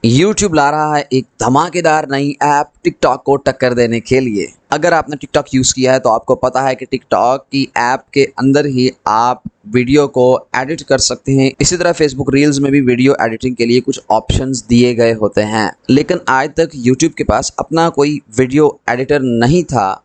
YouTube ला रहा है एक धमाकेदार नई ऐप टिकटॉक को टक्कर देने के लिए। अगर आपने टिकटॉक यूज़ किया है तो आपको पता है कि टिकटॉक की ऐप के अंदर ही आप वीडियो को एडिट कर सकते हैं। इसी तरह फेसबुक रील्स में भी वीडियो एडिटिंग के लिए कुछ ऑप्शंस दिए गए होते हैं, लेकिन आज तक YouTube के पास अपना कोई वीडियो एडिटर नहीं था,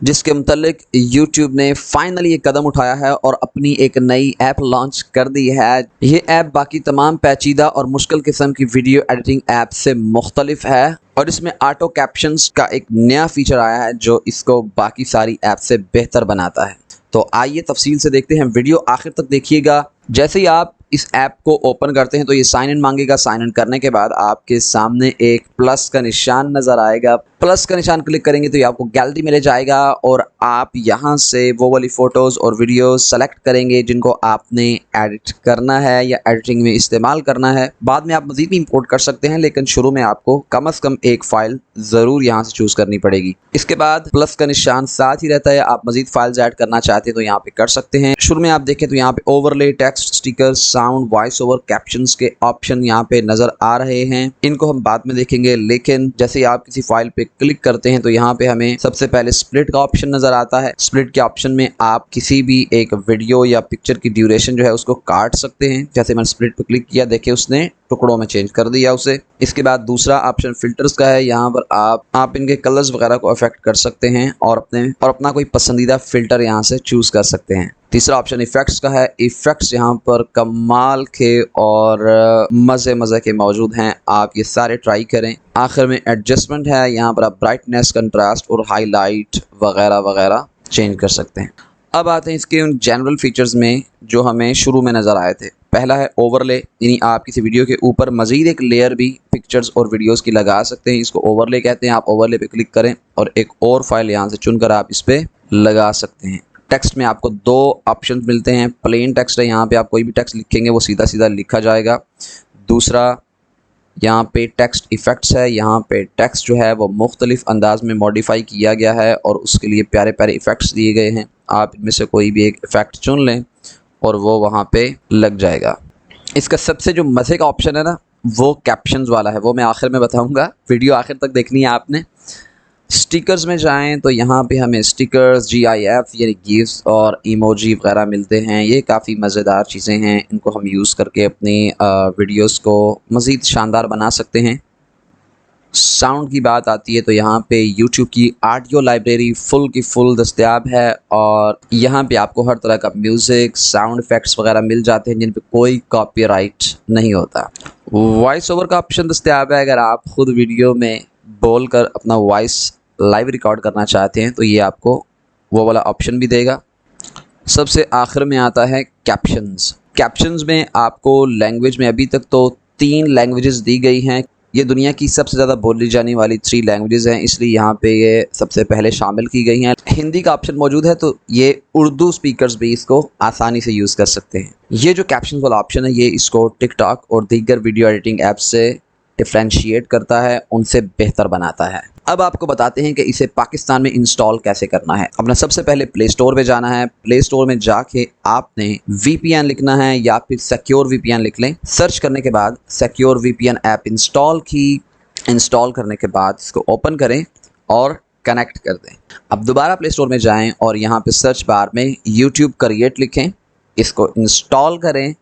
जिसके मुतल्लिक YouTube ने फाइनली एक कदम उठाया है और अपनी एक नई ऐप लॉन्च कर दी है। ये ऐप बाकी तमाम पेचीदा और मुश्किल किस्म की वीडियो एडिटिंग ऐप से मुख्तलिफ है और इसमें ऑटो कैप्शंस का एक नया फीचर आया है जो इसको बाकी सारी ऐप से बेहतर बनाता है। तो आइए तफसील से देखते हैं, वीडियो आखिर तक देखिएगा। जैसे ही आप इस ऐप को ओपन करते हैं तो ये साइन इन मांगेगा। साइन इन करने के बाद आपके सामने एक प्लस का निशान नज़र आएगा। प्लस का निशान क्लिक करेंगे तो ये आपको गैलरी में ले जाएगा और आप यहाँ से वो वाली फ़ोटोज़ और वीडियोज़ सेलेक्ट करेंगे जिनको आपने एडिट करना है या एडिटिंग में इस्तेमाल करना है। बाद में आप मज़ीद भी इंपोर्ट कर सकते हैं, लेकिन शुरू में आपको कम से कम एक फ़ाइल ज़रूर यहाँ से चूज़ करनी पड़ेगी। इसके बाद प्लस का निशान साथ ही रहता है। आप मज़ीद फाइल्स ऐड करना चाहते हैं तो यहाँ पे कर सकते हैं। शुरू में आप देखें तो यहाँ पे overlay, text, sticker, sound, voice over, captions के ऑप्शन यहाँ पे नज़र आ रहे हैं। इनको हम बाद में देखेंगे, लेकिन जैसे ही आप किसी फाइल पे क्लिक करते हैं तो यहाँ पे हमें सबसे पहले स्प्लिट का ऑप्शन नज़र आता है। स्प्लिट के ऑप्शन में आप किसी भी एक वीडियो या पिक्चर की ड्यूरेशन जो है उसको काट सकते हैं। जैसे मैंने स्प्लिट पे क्लिक किया, देखिए उसने टुकड़ों में चेंज कर दिया उसे। इसके बाद दूसरा ऑप्शन फिल्टर्स का है। यहाँ पर आप इनके कलर्स वगैरह को अफेक्ट कर सकते हैं और अपना कोई पसंदीदा फिल्टर यहाँ से चूज़ कर सकते हैं। तीसरा ऑप्शन इफ़ेक्ट्स का है। इफ़ेक्ट्स यहाँ पर कमाल के और मज़े के मौजूद हैं, आप ये सारे ट्राई करें। आखिर में एडजस्टमेंट है, यहाँ पर आप ब्राइटनेस, कंट्रास्ट और हाईलाइट वगैरह चेंज कर सकते हैं। अब आते हैं इसके उन जनरल फीचर्स में जो हमें शुरू में नज़र आए थे। पहला है ओवरले, यानी आप किसी वीडियो के ऊपर मज़ीद एक लेयर भी पिक्चर्स और वीडियोस की लगा सकते हैं। इसको ओवरले कहते हैं। आप ओवरले पे क्लिक करें और एक और फाइल यहाँ से चुनकर आप इस पर लगा सकते हैं। टेक्स्ट में आपको दो ऑप्शन मिलते हैं। प्लेन टेक्स्ट है, यहाँ पे आप कोई भी टेक्स्ट लिखेंगे वो सीधा सीधा लिखा जाएगा। दूसरा यहाँ पे टेक्स्ट इफ़ेक्ट्स है। यहाँ पे टेक्स्ट जो है वो मुख्तलिफ अंदाज में मॉडिफाई किया गया है और उसके लिए प्यारे प्यारे इफ़ेक्ट्स दिए गए हैं। आप इनमें से कोई भी एक इफ़ेक्ट चुन लें और वो वहाँ पे लग जाएगा। इसका सबसे जो मज़े का ऑप्शन है ना, वो कैप्शंस वाला है, वो मैं आखिर में बताऊँगा। वीडियो आखिर तक देखनी है आपने। स्टिकर्स में जाएं तो यहाँ पे हमें स्टिकर्स, GIF यानी गिफ्स और इमोजी वगैरह मिलते हैं। ये काफ़ी मज़ेदार चीज़ें हैं, इनको हम यूज़ करके अपनी वीडियोस को मज़ीद शानदार बना सकते हैं। साउंड की बात आती है तो यहाँ पे YouTube की ऑडियो लाइब्रेरी फुल की फुल दस्तयाब है और यहाँ पे आपको हर तरह का म्यूज़िक, साउंड इफ़ेक्ट्स वगैरह मिल जाते हैं जिन पे कोई कॉपीराइट नहीं होता। वॉइस ओवर का ऑप्शन दस्तयाब है। अगर आप खुद वीडियो में बोल कर अपना वॉइस लाइव रिकॉर्ड करना चाहते हैं तो ये आपको वो वाला ऑप्शन भी देगा। सबसे आखिर में आता है कैप्शंस। कैप्शंस में आपको लैंग्वेज में अभी तक तो 3 लैंग्वेजेस दी गई हैं। ये दुनिया की सबसे ज़्यादा बोली जाने वाली 3 लैंग्वेजेस हैं, इसलिए यहाँ पे ये सबसे पहले शामिल की गई हैं। हिंदी का ऑप्शन मौजूद है तो ये उर्दू स्पीकर्स भी इसको आसानी से यूज़ कर सकते हैं। ये जो कैप्शंस वाला ऑप्शन है ये इसको टिकटॉक और दीगर वीडियो एडिटिंग ऐप से डिफ्रेंशिएट करता है, उनसे बेहतर बनाता है। अब आपको बताते हैं कि इसे पाकिस्तान में इंस्टॉल कैसे करना है। अपना सबसे पहले प्ले स्टोर पे जाना है। प्ले स्टोर में जाके आपने VPN लिखना है या फिर सिक्योर VPN लिख लें। सर्च करने के बाद सिक्योर VPN ऐप इंस्टॉल की। इंस्टॉल करने के बाद इसको ओपन करें और कनेक्ट कर दें। अब दोबारा प्ले स्टोर में जाएं और यहाँ पे सर्च बार में YouTube क्रिएट लिखें, इसको इंस्टॉल करें।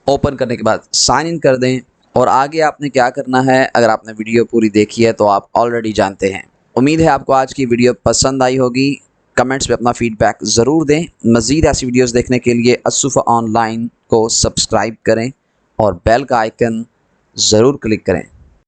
ओपन करने के बाद साइन इन कर दें और आगे आपने क्या करना है, अगर आपने वीडियो पूरी देखी है तो आप ऑलरेडी जानते हैं। उम्मीद है आपको आज की वीडियो पसंद आई होगी। कमेंट्स में अपना फीडबैक ज़रूर दें। मज़ीद ऐसी वीडियोस देखने के लिए असुफ़ा ऑनलाइन को सब्सक्राइब करें और बेल का आइकन ज़रूर क्लिक करें।